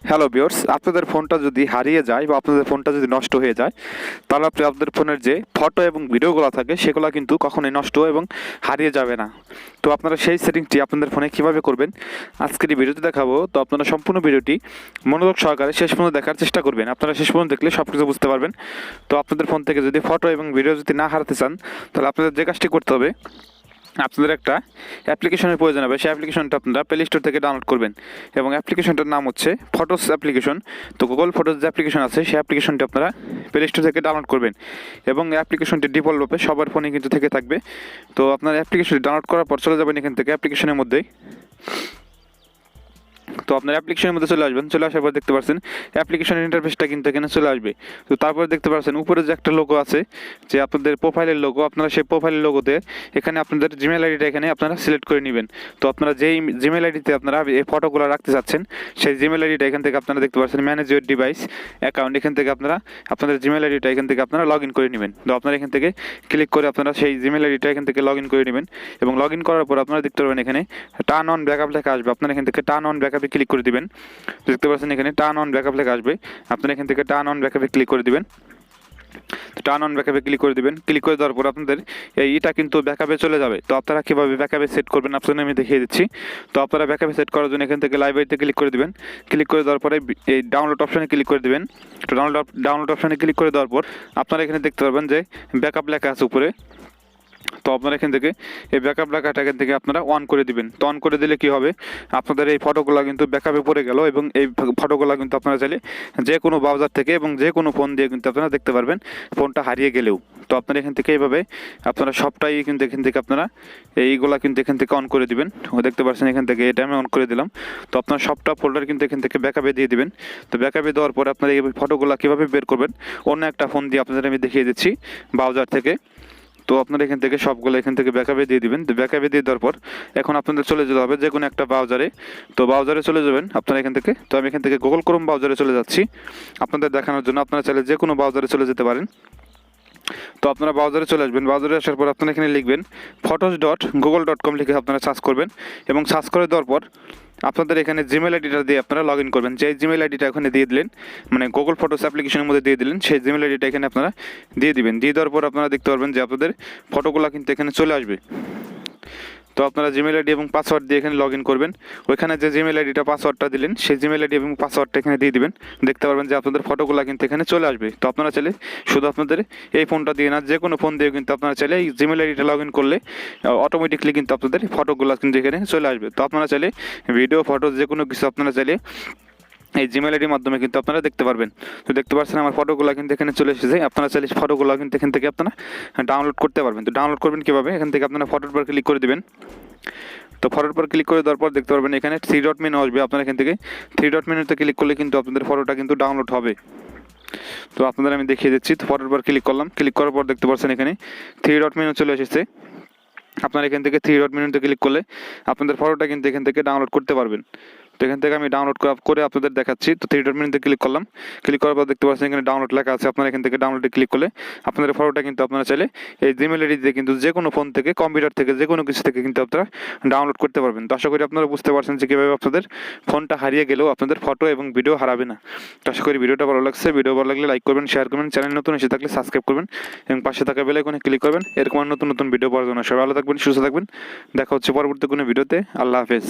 Hello viewers, আপনাদের ফোনটা যদি হারিয়ে যায় বা আপনাদের ফোনটা যদি নষ্ট হয়ে যায়, তাহলে আপনাদের ফোনের যে ফটো এবং ভিডিওগুলো থাকে সেগুলো কিন্তু কখনোই নষ্ট এবং হারিয়ে যাবে না। তো আপনারা সেই সেটিংটি আপনাদের ফোনে কীভাবে করবেন আজকের এই ভিডিওতে দেখাবো। তো আপনারা সম্পূর্ণ ভিডিওটি মনোযোগ সহকারে শেষ পর্যন্ত দেখার চেষ্টা করবেন। আপনারা শেষ পর্যন্ত দেখলে সব কিছু বুঝতে পারবেন। তো আপনাদের ফোন থেকে যদি ফটো এবং ভিডিও যদি না হারাতে চান, তাহলে আপনাদের যে কাজটি করতে হবে, আপনাদের একটা অ্যাপ্লিকেশনের প্রয়োজন হবে। সেই অ্যাপ্লিকেশনটা আপনারা প্লে স্টোর থেকে ডাউনলোড করবেন এবং অ্যাপ্লিকেশনটার নাম হচ্ছে ফটোস অ্যাপ্লিকেশন। তো গুগল ফটোস যে অ্যাপ্লিকেশন আছে সেই অ্যাপ্লিকেশনটি আপনারা প্লে স্টোর থেকে ডাউনলোড করবেন এবং অ্যাপ্লিকেশনটি ডিফল্টভাবে সবার ফোনে কিন্তু থেকে থাকবে। তো আপনার অ্যাপ্লিকেশনটি ডাউনলোড করার পর চলে যাবেন এখান থেকে অ্যাপ্লিকেশনের মধ্যেই। তো আপনার অ্যাপ্লিকেশনের মধ্যে চলে আসবেন। চলে আসার পর দেখতে পাচ্ছেন অ্যাপ্লিকেশনের ইন্টারফেসটা কিন্তু এখানে চলে আসবে। তো তারপরে দেখতে পাচ্ছেন উপরে যে একটা লোগো আছে, যে আপনাদের প্রোফাইলের লোগো, আপনারা সেই প্রোফাইলের লোগোতে এখানে আপনাদের জিমেল আইডিটা এখানে আপনারা সিলেক্ট করে নেবেন। তো আপনারা যেই জিমেল আইডিতে আপনারা এই ফটোগুলো রাখতে চাচ্ছেন সেই জিমেল আইডিটা এখান থেকে আপনারা দেখতে পাচ্ছেন ম্যানেজ ইউর ডিভাইস অ্যাকাউন্ট, এখান থেকে আপনারা আপনাদের জিমেল আইডিটা এখান থেকে আপনারা লগ ইন করে নেবেন। তো আপনারা এখান থেকে ক্লিক করে আপনারা সেই জিমেল আইডিটা এখান থেকে লগ ইন করে নেবেন এবং লগ ইন করার পর আপনারা দেখতে পারবেন এখানে টার্ন অন ব্যাকআপ লেখা আসবে। আপনারা এখান থেকে টার্ন অন ব্যাকআপে ক্লিক করে দিবেন। দেখতে পাচ্ছেন এখানে টার্ন অন ব্যাকআপ লেখা আসবে। আপনারা এখান থেকে টার্ন অন ব্যাকআপে ক্লিক করে দিবেন। টার্ন অন ব্যাকআপে ক্লিক করে দিবেন। ক্লিক করে দেওয়ার পর আপনাদের এইটা কিন্তু ব্যাকআপে চলে যাবে। তো আপনারা কীভাবে ব্যাকআপে সেট করবেন আপনাদের আমি দেখিয়ে দিচ্ছি। তো আপনারা ব্যাকআপে সেট করার জন্য এখান থেকে লাইব্রেরিতে ক্লিক করে দিবেন। ক্লিক করে দেওয়ার পরে এই ডাউনলোড অপশানে ক্লিক করে দিবেন। তো ডাউনলোড অপশানে ক্লিক করে দেওয়ার পর আপনারা এখানে দেখতে পারবেন যে ব্যাকআপ লেখা আছে উপরে। তো আপনারা এখান থেকে এই ব্যাকআপ লেখাটা এখান থেকে আপনারা অন করে দিবেন। তো অন করে দিলে কি হবে, আপনাদের এই ফটোগুলো কিন্তু ব্যাকআপে পড়ে গেল এবং এই ফটোগুলো কিন্তু আপনারা চাইলে যে কোনো ব্রাউজার থেকে এবং যে কোনো ফোন দিয়ে কিন্তু আপনারা দেখতে পারবেন ফোনটা হারিয়ে গেলেও। তো আপনারা এখান থেকে এইভাবে আপনারা সবটাই কিন্তু এখান থেকে আপনারা এইগুলা কিন্তু এখান থেকে অন করে দিবেন। দেখতে পাচ্ছেন এখান থেকে এটা আমি অন করে দিলাম। তো আপনারা সবটা ফোল্ডার কিন্তু এখান থেকে ব্যাকআপে দিয়ে দিবেন। তো ব্যাকআপে দেওয়ার পরে আপনারা এই ফটোগুলো কীভাবে বের করবেন অন্য একটা ফোন দিয়ে আপনাদের আমি দেখিয়ে দিচ্ছি ব্রাউজার থেকে। তো আপনারা এখান থেকে সবগুলো এখান থেকে ব্যাকআপে দিয়ে দিবেন। তো ব্যাকআপে দিয়ে দেওয়ার পর এখন আপনাদের চলে যেতে হবে যে কোনো একটা ব্রাউজারে। তো ব্রাউজারে চলে যাবেন আপনারা এখান থেকে। তো আমি এখান থেকে গুগল ক্রোম ব্রাউজারে চলে যাচ্ছি আপনাদের দেখানোর জন্য। আপনারা চাইলে যে কোনো ব্রাউজারে চলে যেতে পারেন। তো আপনারা ব্রাউজারে চলে আসবেন। ব্রাউজারে আসার পর আপনারা এখানে লিখবেন photos.google.com লিখে আপনারা সার্চ করবেন এবং সার্চ করে দেওয়ার পর আপনাদের এখানে জিমেল আইডিটা দিয়ে আপনারা লগ ইন করবেন। যে জিমেল আইডিটা এখানে দিয়ে দিলেন, মানে গুগল ফটোস অ্যাপ্লিকেশনের মধ্যে দিয়ে দিলেন, সেই জিমেল আইডিটা এখানে আপনারা দিয়ে দিবেন। দিয়ে দেওয়ার পর আপনারা দেখতে পারবেন যে আপনাদের ফটোগুলো কিন্তু এখানে চলে আসবে। তো আপনারা জিমেল আইডি এবং পাসওয়ার্ড দিয়ে এখানে লগ ইন করবেন। ওইখানে যে জিমেল আইডিটা পাসওয়ার্ডটা দিলেন সেই জিমেল আইডি এবং পাসওয়ার্ডটা এখানে দিয়ে দিবেন। দেখতে পারবেন যে আপনাদের ফটোগুলো কিন্তু এখানে চলে আসবে। তো আপনারা চাইলে শুধু আপনাদের এই ফোনটা দিয়ে না, যে কোনো ফোন দিয়ে কিন্তু আপনারা চাইলে এই জিমেল আইডিটা লগ ইন করলে অটোমেটিকলি কিন্তু আপনাদের ফটোগুলো কিন্তু এখানে চলে আসবে। তো আপনারা চাইলে ভিডিও, ফটো যে কোনো কিছু আপনারা চাইলে এই জিমেল আইডির মাধ্যমে কিন্তু আপনারা দেখতে পারবেন। তো দেখতে পাচ্ছেন আমার ফটোগুলো কিন্তু এখানে চলে এসেছে। আপনারা চাইলে ফটোগুলো কিন্তু এখান থেকে আপনারা ডাউনলোড করতে পারবেন। তো ডাউনলোড করবেন কীভাবে, এখান থেকে আপনারা ফটোর উপর ক্লিক করে দেবেন। তো ফটোর উপর ক্লিক করে দেওয়ার পর দেখতে পারবেন এখানে 3 ডট মেনু আসবে। আপনারা এখান থেকে 3 ডট মেনুতে ক্লিক করলে কিন্তু আপনাদের ফটোটা কিন্তু ডাউনলোড হবে। তো আপনাদের আমি দেখিয়ে দিচ্ছি। তো ফটোর উপর ক্লিক করলাম। ক্লিক করার পর দেখতে পাচ্ছেন এখানে 3 ডট মেনু চলে এসেছে। আপনারা এখান থেকে 3 ডট মেনুতে ক্লিক করলে আপনাদের ফটোটা কিন্তু এখান থেকে ডাউনলোড করতে পারবেন। তো এখান থেকে আমি ডাউনলোড করে আপনাদের দেখাচ্ছি। তো 3 ডট মেনুতে ক্লিক করলাম। ক্লিক করার পর দেখতে পাচ্ছেন এখানে ডাউনলোড লেখা আছে। আপনারা এখান থেকে ডাউনলোডে ক্লিক করলে আপনাদের ফটোটা কিন্তু আপনারা চাইলে এই জিমেল আইডি দিয়ে কিন্তু যে কোনো ফোন থেকে, কম্পিউটার থেকে, যে কোনো কিছু থেকে কিন্তু আপনারা ডাউনলোড করতে পারবেন। তো আশা করি আপনারা বুঝতে পারছেন যে কীভাবে আপনাদের ফোনটা হারিয়ে গেলেও আপনাদের ফটো এবং ভিডিও হারাবে না। তো আশা করি ভিডিওটা ভালো লাগছে। ভিডিও ভালো লাগলে লাইক করবেন, শেয়ার করবেন, চ্যানেল নতুন এসে থাকলে সাবস্ক্রাইব করবেন এবং পাশে থাকা বেল আইকনে ক্লিক করবেন এরকম নতুন নতুন ভিডিও পাওয়ার জন্য। সবাই ভালো থাকবেন, সুস্থ থাকবেন। দেখা হচ্ছে পরবর্তী কোনো ভিডিওতে। আল্লাহ হাফেজ।